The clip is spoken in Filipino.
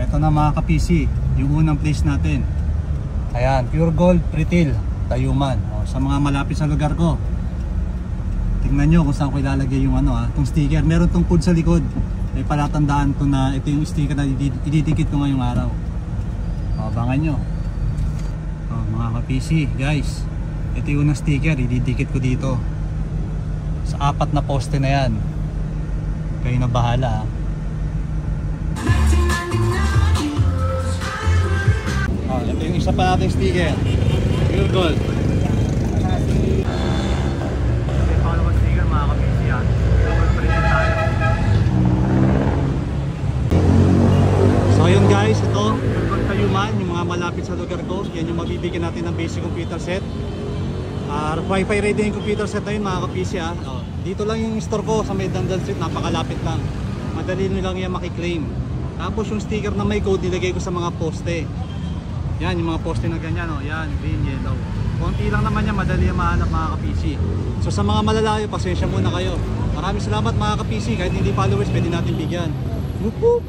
ito na mga ka-PC, yung unang place natin. Ayan, Pure Gold Pretil, Tayuman. Sa mga malapit sa lugar ko, tingnan nyo kung saan ko ilalagay yung itong sticker. Meron tong code sa likod. May palatandaan to na ito yung sticker na ididikit ko ngayong araw. Abangan nyo. Mga ka-PC, guys, ito yung unang sticker, ididikit ko dito sa 4 na poste na yan. Kayo na bahala. Ito yung isa pa nating sticker, Pure Gold. Ito yung pangalawang sticker mga ka-PC yan. Pure Gold Pretil tayo. So yun guys, ito Pure Gold Tayuman, yung mga malapit sa lugar ko. Yan yung mabibigyan natin ng basic computer set. Wi-Fi ready yung computer set na yun mga ka-PC ha. Dito lang yung store ko sa may Dandal Street, napakalapit lang. Madali nyo lang yan makiklaim. Tapos yung sticker na may code nilagay ko sa mga poste. Yan yung mga poste na ganyan, yan, green, yellow. Konti lang naman yan, madali yan mahanap mga ka-PC. So sa mga malalayo, pasensya muna kayo. Maraming salamat mga ka-PC. Kahit hindi followers, pwede natin bigyan. Whoop whoop!